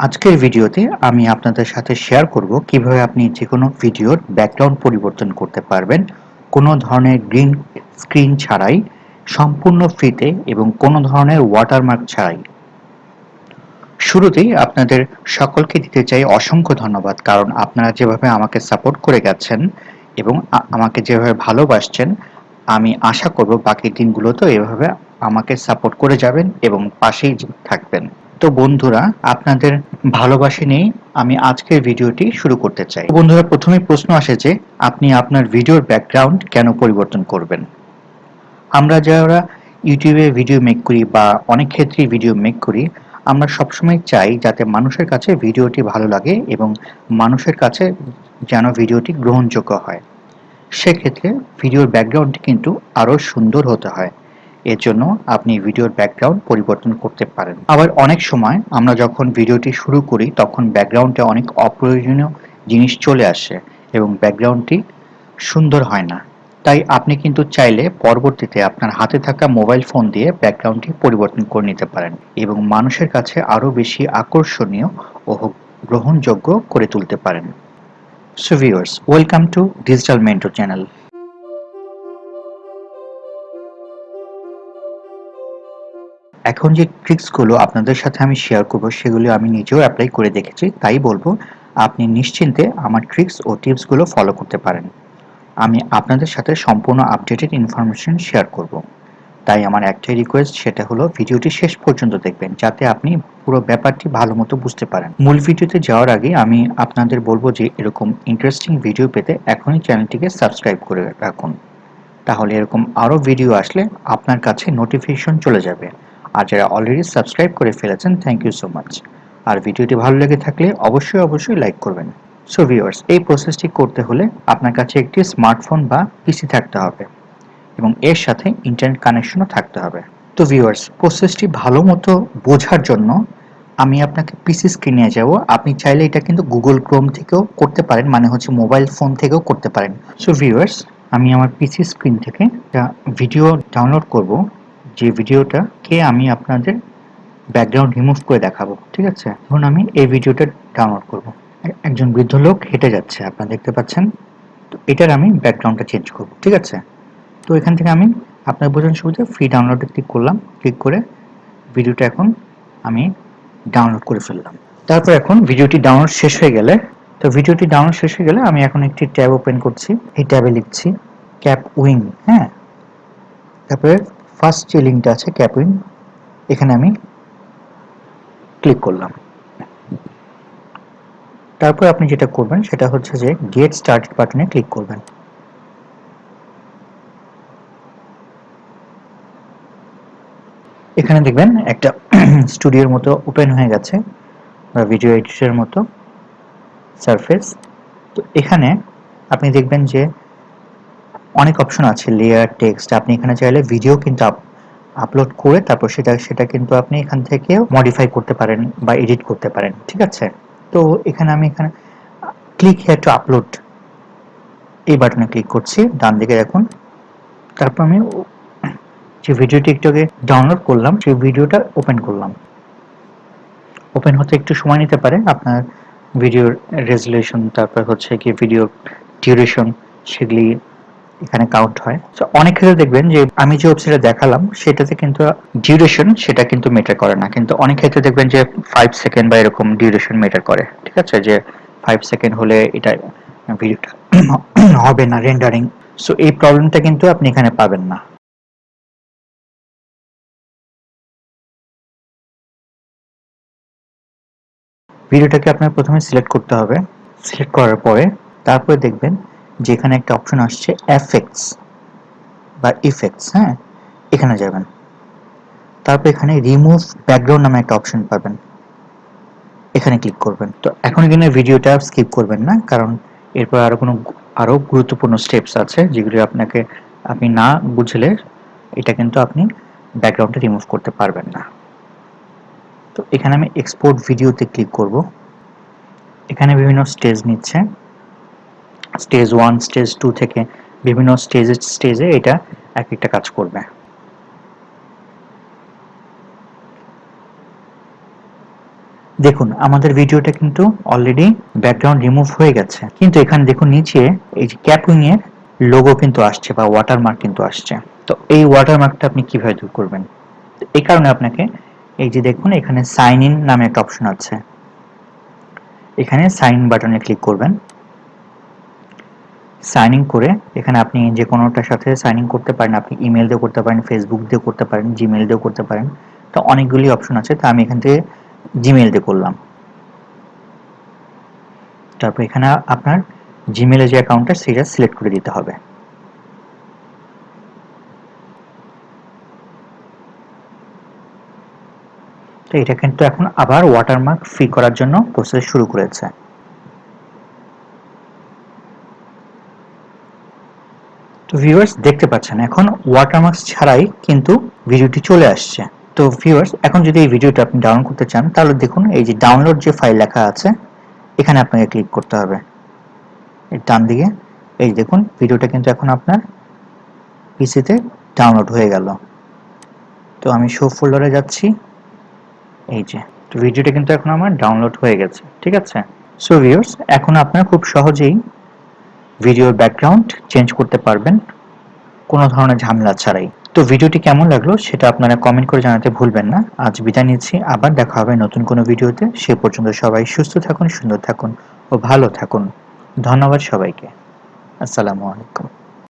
আজকের ভিডিওতে আমি আপনাদের সাথে শেয়ার করব কিভাবে আপনি যেকোনো ভিডিওর ব্যাকগ্রাউন্ড পরিবর্তন করতে পারবেন কোনো ধরনের গ্রিন স্ক্রিন ছাড়াই, সম্পূর্ণ ফ্রিতে এবং কোনো ধরনের ওয়াটারমার্ক ছাড়াই। শুরুতেই আপনাদের সকলকে দিতে চাই অসংখ্য ধন্যবাদ, কারণ আপনারা যেভাবে আমাকে সাপোর্ট করে গেছেন এবং আমাকে যেভাবে ভালোবাসছেন, আমি আশা করব বাকি দিনগুলোতেও এভাবে আমাকে সাপোর্ট করে যাবেন এবং পাশেই থাকবেন। তো বন্ধুরা, আপনাদের ভালোবাসা নিয়েই আমি আজকের ভিডিওটি শুরু করতে চাই। বন্ধুরা, প্রথমেই প্রশ্ন আসে যে আপনি আপনার ভিডিওর ব্যাকগ্রাউন্ড কেন পরিবর্তন করবেন? আমরা যারা ইউটিউবে ভিডিও মেক করি বা অনেক ক্ষেত্রেই ভিডিও মেক করি, আমরা সবসময় চাই যাতে মানুষের কাছে ভিডিওটি ভালো লাগে এবং মানুষের কাছে যেন ভিডিওটি গ্রহণযোগ্য হয়। সেক্ষেত্রে ভিডিওর ব্যাকগ্রাউন্ডটি কিন্তু আরও সুন্দর হতে হয়। এর জন্য আপনি ভিডিওর ব্যাকগ্রাউন্ড পরিবর্তন করতে পারেন। আবার অনেক সময় আমরা যখন ভিডিওটি শুরু করি তখন ব্যাকগ্রাউন্ডে অনেক অপ্রয়োজনীয় জিনিস চলে আসে এবং ব্যাকগ্রাউন্ডটি সুন্দর হয় না। তাই আপনি কিন্তু চাইলে পরবর্তীতে আপনার হাতে থাকা মোবাইল ফোন দিয়ে ব্যাকগ্রাউন্ডটি পরিবর্তন করে নিতে পারেন এবং মানুষের কাছে আরও বেশি আকর্ষণীয় ও গ্রহণযোগ্য করে তুলতে পারেন। So viewers, welcome to Digital Mentor channel. এখন যে ট্রিক্সগুলো আপনাদের সাথে আমি শেয়ার করব সেগুলো আমি নিজেও অ্যাপ্লাই করে দেখেছি, তাই বলবো আপনি নিশ্চিন্তে আমার ট্রিক্স ও টিপসগুলো ফলো করতে পারেন। আমি আপনাদের সাথে সম্পূর্ণ আপডেটেড ইনফরমেশন শেয়ার করব। তাই আমার একটাই রিকোয়েস্ট, সেটা হলো ভিডিওটি শেষ পর্যন্ত দেখবেন যাতে আপনি পুরো ব্যাপারটি ভালো মতো বুঝতে পারেন। মূল ভিডিওতে যাওয়ার আগে আমি আপনাদের বলবো যে এরকম ইন্টারেস্টিং ভিডিও পেতে এখনই চ্যানেলটিকে সাবস্ক্রাইব করে রাখুন। তাহলে এরকম আরও ভিডিও আসলে আপনার কাছে নোটিফিকেশন চলে যাবে। আর যারা অলরেডি সাবস্ক্রাইব করে ফেলেছেন, থ্যাংক ইউ সো মাচ। আর ভিডিওটি ভালো লেগে থাকলে অবশ্যই লাইক করবেন। সো ভিউয়ার্স, এই প্রসেসটি করতে হলে আপনার কাছে একটি স্মার্টফোন বা পিসি থাকতে হবে এবং এর সাথে ইন্টারনেট কানেকশনও থাকতে হবে। তো ভিউয়ার্স, প্রসেসটি ভালো মতো বোঝার জন্য আমি আপনাকে পিসি স্ক্রিনে যাব। আপনি চাইলে এটা কিন্তু গুগল ক্রোম থেকেও করতে পারেন, মানে হচ্ছে মোবাইল ফোন থেকেও করতে পারেন। সো ভিউয়ার্স, আমি আমার পিসি স্ক্রিন থেকে একটা ভিডিও ডাউনলোড করব, যে ভিডিওটাকে আমি আপনাদের ব্যাকগ্রাউন্ড রিমুভ করে দেখাবো। ঠিক আছে, এখন আমি এই ভিডিওটা ডাউনলোড করব। একজন বৃদ্ধ লোক হেঁটে যাচ্ছে, আপনারা দেখতে পাচ্ছেন। তো এটার আমি ব্যাকগ্রাউন্ডটা চেঞ্জ করব। ঠিক আছে, তো এখান থেকে আমি আপনার বোঝানোর সুবিধা ফ্রি ডাউনলোডে ক্লিক করলাম। ক্লিক করে ভিডিওটা এখন আমি ডাউনলোড করে ফেললাম। তারপর এখন ভিডিওটি ডাউনলোড শেষ হয়ে গেলে আমি এখন একটি ট্যাব ওপেন করছি। এই ট্যাবে লিখছি ক্যাপ উইং। হ্যাঁ, তারপরে ফার্স্ট যে লিঙ্কটা আছে ক্যাপ উইং, এখানে আমি ক্লিক করলাম। তারপর আপনি যেটা করবেন সেটা হচ্ছে যে গেট স্টার্টেড বাটনে ক্লিক করবেন। এখানে দেখবেন একটা স্টুডিওর মতো ওপেন হয়ে গেছে বা ভিডিও এডিটরের মতো সারফেস। তো এখানে আপনি দেখবেন যে অনেক অপশন আছে, লেয়ার, টেক্সট। আপনি এখানে চাইলে ভিডিও কিন্তু আপলোড করে তারপর সেটা কিন্তু আপনি এখান থেকে মডিফাই করতে পারেন বা এডিট করতে পারেন। ঠিক আছে, তো আমি এখানে ক্লিক হিয়ার টু আপলোড এই বাটনে ক্লিক করছি ডান দিকে দেখুন। তারপর আমি যে ভিডিওটি একটু আগে ডাউনলোড করলাম সেই ভিডিওটা ওপেন করলাম। ওপেন হতে একটু সময় নিতে পারে, আপনার ভিডিওর রেজুলেশন, তারপর হচ্ছে কি ভিডিও ডিউরেশন, সেগুলি এখানে কাউন্ট হয়। তো অনেক ক্ষেত্রে দেখবেন যে আমি যে ওয়েবসাইটে দেখালাম সেটাতে কিন্তু ডিউরেশন সেটা কিন্তু মেটার করে না, কিন্তু অনেক ক্ষেত্রে দেখবেন যে 5 সেকেন্ড বা এরকম ডিউরেশন মেটার করে। ঠিক আছে, যে 5 সেকেন্ড হলে এটা ভিডিওটা হবে না রেন্ডারিং। সো এই প্রবলেমটা কিন্তু আপনি এখানে পাবেন না। ভিডিওটাকে আপনার প্রথমে সিলেক্ট করতে হবে। সিলেক্ট করার পরে তারপরে দেখবেন যে এখানে একটা অপশন আসছে এফেক্টস বা ইফেক্টস। হ্যাঁ, এখানে যাবেন। তারপর এখানে রিমুভ ব্যাকগ্রাউন্ড নামে একটা অপশন পাবেন, এখানে ক্লিক করবেন। তো এখন এখানে ভিডিওটা স্কিপ করবেন না, কারণ এরপর আরো গুরুত্বপূর্ণ স্টেপস আছে যেগুলো আপনি না বুঝলে এটা কিন্তু আপনি ব্যাকগ্রাউন্ডটা রিমুভ করতে পারবেন না। তো এখানে আমি এক্সপোর্ট ভিডিওতে ক্লিক করব। এখানে বিভিন্ন স্টেজ নিচ্ছে, স্টেজ 1, স্টেজ 2 থেকে বিভিন্ন স্টেজে এটা এক একটা কাজ করবে। দেখুন আমাদের ভিডিওটা কিন্তু অলরেডি ব্যাকগ্রাউন্ড রিমুভ হয়ে গেছে, কিন্তু এখানে দেখুন নিচে এই যে ক্যাপউইং এর লোগো কিন্তু আসছে বা ওয়াটারমার্ক কিন্তু আসছে। তো এই ওয়াটারমার্কটা আপনি কিভাবে দূর করবেন? এই কারণে আপনাকে এই যে দেখুন এখানে সাইন ইন নামে একটা অপশন আছে, এখানে সাইন ইন বাটনে ক্লিক করবেন। সাইন ইন করে এখানে আপনি যে কোনোটার সাথে সাইন ইন করতে পারেন, আপনি ইমেল দিয়েও করতে পারেন, ফেসবুক দিয়েও করতে পারেন, জিমেল দিয়েও করতে পারেন। তো অনেকগুলি অপশন আছে, তো আমি এখান থেকে জিমেল দিয়ে করলাম। তারপর এখানে আপনার জিমেলে যে অ্যাকাউন্টটা সেটা সিলেক্ট করে দিতে হবে। তো এটা কিন্তু এখন আবার ওয়াটারমার্ক ফ্রি করার জন্য প্রসেস শুরু করেছে। তো ভিউয়ার্স দেখতে পাচ্ছেন এখন ওয়াটারমার্ক ছাড়াই কিন্তু ভিডিওটি চলে আসছে। তো ভিউয়ার্স এখন যদি এই ভিডিওটা আপনি ডাউনলোড করতে চান তাহলে দেখুন এই যে ডাউনলোড যে ফাইল লেখা আছে এখানে আপনাকে ক্লিক করতে হবে। এর ডান দিকে এই দেখুন ভিডিওটা কিন্তু এখন আপনার পিসিতে ডাউনলোড হয়ে গেল। তো আমি শো ফোল্ডারে যাচ্ছি, এই যে তো ভিডিওটা কিন্তু এখন আমার ডাউনলোড হয়ে গেছে, ঠিক আছে। সো ভিউয়ার্স এখন আপনারা খুব সহজেই ভিডিওর ব্যাকগ্রাউন্ড চেঞ্জ করতে পারবেন কোনো ধরনের ঝামেলা ছাড়াই। তো ভিডিওটি কেমন লাগলো সেটা আপনারা কমেন্ট করে জানাতে ভুলবেন না। আজ বিদায় নিচ্ছি, আবার দেখা হবে নতুন কোনো ভিডিওতে। সে পর্যন্ত সবাই সুস্থ থাকুন, সুন্দর থাকুন ও ভালো থাকুন। ধন্যবাদ সবাইকে। আসসালামু আলাইকুম।